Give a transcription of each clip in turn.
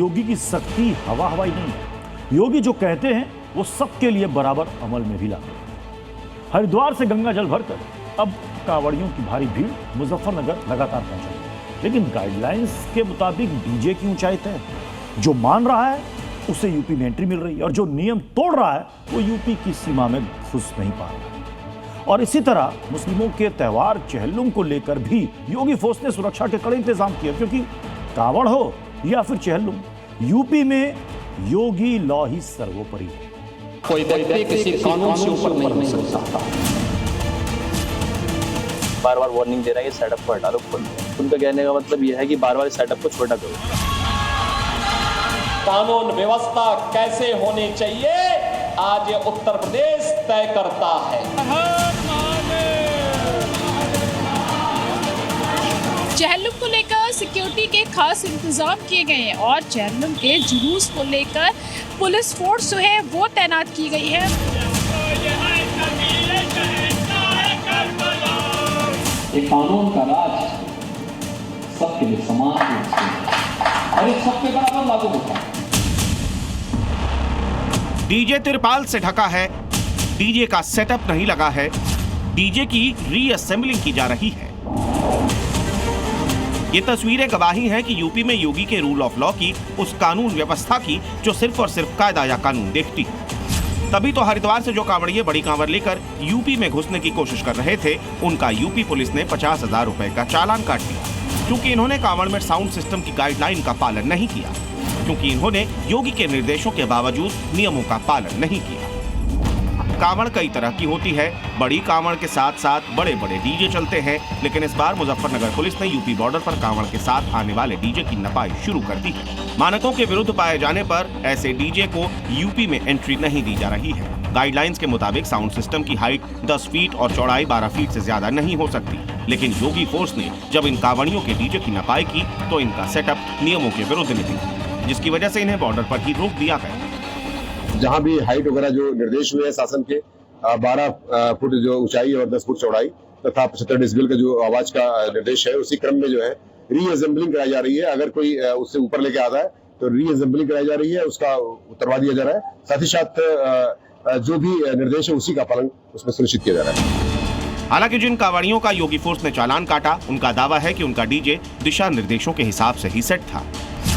योगी की सख्ती हवा हवाई नहीं है। योगी जो कहते हैं वो सबके लिए बराबर अमल में भी लाते हैं। हरिद्वार से गंगा जल भरकर अब कांवड़ियों की भारी भीड़ मुजफ्फरनगर लगातार पहुंच रही है, लेकिन गाइडलाइंस के मुताबिक डीजे की ऊंचाई तय है। जो मान रहा है उसे यूपी में एंट्री मिल रही है और जो नियम तोड़ रहा है वो यूपी की सीमा में घुस नहीं पा रहा है। और इसी तरह मुस्लिमों के त्योहार चहलुम को लेकर भी योगी फोर्स ने सुरक्षा के कड़े इंतजाम किए, क्योंकि कांवड़ हो या फिर चहलुम, यूपी में योगी लॉ ही सर्वोपरि है। कोई व्यक्ति किसी कानून से ऊपर नहीं हो सकता। बार बार वार्निंग दे रहा है कि सेटअप को हटा दो। उनका कहने का मतलब यह है कि बार बार सेटअप को छोटा करो। कानून व्यवस्था कैसे होनी चाहिए आज ये उत्तर प्रदेश तय करता है। चहलुम को लेकर सिक्योरिटी के खास इंतजाम किए गए हैं और चहलुम के जुलूस को लेकर पुलिस फोर्स जो है वो तैनात की गई है। ये कानून का राज सबके लिए समान रूप से और ये सबके बराबर लागू होता है। डीजे तिरपाल से ढका है, डीजे का सेटअप नहीं लगा है, डीजे की रीअसेंबलिंग की जा रही है। ये तस्वीरें गवाही हैं कि यूपी में योगी के रूल ऑफ लॉ की, उस कानून व्यवस्था की जो सिर्फ और सिर्फ कायदा या कानून देखती है। तभी तो हरिद्वार से जो कांवड़िए बड़ी कांवर लेकर यूपी में घुसने की कोशिश कर रहे थे, उनका यूपी पुलिस ने 50,000 रुपए का चालान काट दिया, क्योंकि इन्होंने कांवड़ में साउंड सिस्टम की गाइडलाइन का पालन नहीं किया, क्योंकि इन्होंने योगी के निर्देशों के बावजूद नियमों का पालन नहीं किया। कांवड़ कई तरह की होती है, बड़ी कांवड़ के साथ साथ बड़े बड़े डीजे चलते हैं, लेकिन इस बार मुजफ्फरनगर पुलिस ने यूपी बॉर्डर पर कांवड़ के साथ आने वाले डीजे की नपाई शुरू कर दी है। मानकों के विरुद्ध पाए जाने पर ऐसे डीजे को यूपी में एंट्री नहीं दी जा रही है। गाइडलाइंस के मुताबिक साउंड सिस्टम की हाइट 10 फीट और चौड़ाई 12 फीट से ज्यादा नहीं हो सकती, लेकिन योगी फोर्स ने जब इन कांवड़ियों के डीजे की नपाई की तो इनका सेटअप नियमों के विरुद्ध निकला, जिसकी वजह से इन्हें बॉर्डर पर ही रोक दिया गया। जहां भी हाइट वगैरह जो निर्देश हुए हैं शासन के, 12 फुट जो ऊंचाई और 10 फुट चौड़ाई तथा 75 डेसिबल का जो आवाज का निर्देश है, उसी क्रम में जो है रीअसेंबलिंग कराई जा रही है। अगर कोई उससे ऊपर लेके आता है तो रीअसेंबलिंग कराई जा रही है, उसका उतरवा दिया जा रहा है। साथ ही साथ जो भी निर्देश है उसी का पालन उसमें सुनिश्चित किया जा रहा है। हालांकि जिन कांवड़ियों का योगी फोर्स ने चालान काटा, उनका दावा है कि उनका डीजे दिशा निर्देशों के हिसाब से ही सेट था।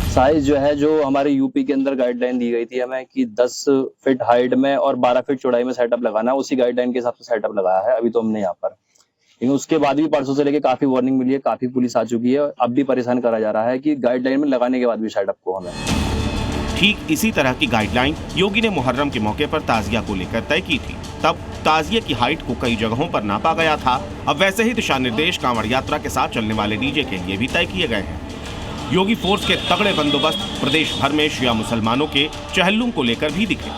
साइज जो है, जो हमारे यूपी के अंदर गाइडलाइन दी गई थी हमें कि 10 फीट हाइट में और 12 फीट चौड़ाई में सेटअप लगाना, उसी गाइडलाइन के हिसाब से सेटअप लगाया है अभी तो हमने यहाँ पर। लेकिन उसके बाद भी परसों से लेके काफी वार्निंग मिली है, काफी पुलिस आ चुकी है, अब भी परेशान करा जा रहा है कि गाइडलाइन में लगाने के बाद भी सेटअप को हमें। ठीक इसी तरह की गाइडलाइन योगी ने मुहर्रम के मौके पर ताजिया को लेकर तय की थी। तब ताजिए की हाइट को कई जगहों पर नापा गया था। अब वैसे ही दिशा निर्देश कांवड़ यात्रा के साथ चलने वाले डीजे के लिए भी तय किए गए हैं। योगी फोर्स के तगड़े बंदोबस्त प्रदेश भर में शिया मुसलमानों के चहलुम को लेकर भी दिखे।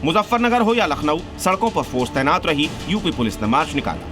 मुजफ्फरनगर हो या लखनऊ, सड़कों पर फोर्स तैनात रही। यूपी पुलिस ने मार्च निकाला।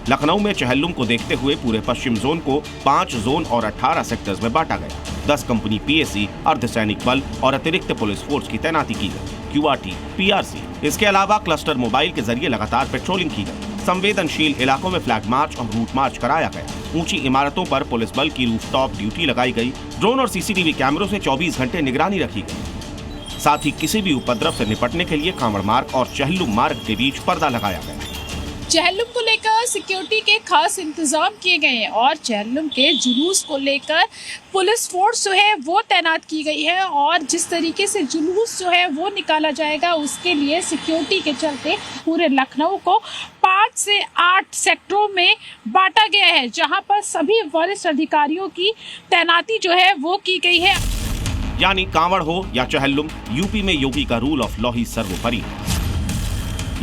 लखनऊ में चहलुम को देखते हुए पूरे पश्चिम जोन को 5 जोन और 18 सेक्टर्स में बांटा गया। 10 कंपनी पीएसी, अर्धसैनिक बल और अतिरिक्त पुलिस फोर्स की तैनाती की गई। क्यूआरटी, पीआरसी, इसके अलावा क्लस्टर मोबाइल के जरिए लगातार पेट्रोलिंग की गई। संवेदनशील इलाकों में फ्लैग मार्च और रूट मार्च कराया गया। ऊंची इमारतों पर पुलिस बल की रूफटॉप ड्यूटी लगाई गई। ड्रोन और सीसीटीवी कैमरों से 24 घंटे निगरानी रखी गई। साथ ही किसी भी उपद्रव से निपटने के लिए कांवड़ मार्ग और चहलुम मार्ग के बीच पर्दा लगाया गया। चहलुम को लेकर सिक्योरिटी के खास इंतजाम किए गए हैं और चहलुम के जुलूस को लेकर पुलिस फोर्स जो है वो तैनात की गई है और जिस तरीके से जुलूस जो है वो निकाला जाएगा, उसके लिए सिक्योरिटी के चलते पूरे लखनऊ को 5 से 8 सेक्टरों में बांटा गया है, जहां पर सभी वरिष्ठ अधिकारियों की तैनाती जो है वो की गई है। यानी कांवड़ हो या चहलुम, यूपी में योगी का रूल ऑफ लॉ ही सर्वोपरि है।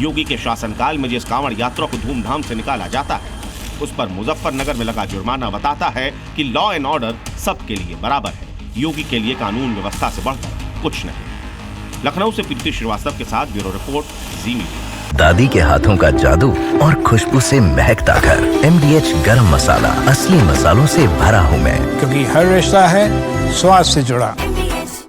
योगी के शासनकाल में जिस कांवड़ यात्रा को धूमधाम से निकाला जाता है, उस पर मुजफ्फरनगर में लगा जुर्माना बताता है कि लॉ एंड ऑर्डर सबके लिए बराबर है। योगी के लिए कानून व्यवस्था से बढ़कर कुछ नहीं। लखनऊ से प्रीति श्रीवास्तव के साथ ब्यूरो रिपोर्ट, जी मीडिया। दादी के हाथों का जादू और खुशबू से महकता घर। MDH गरम मसाला, असली मसालों से भरा हूँ मैं, क्योंकि हर रिश्ता है स्वाद से जुड़ा।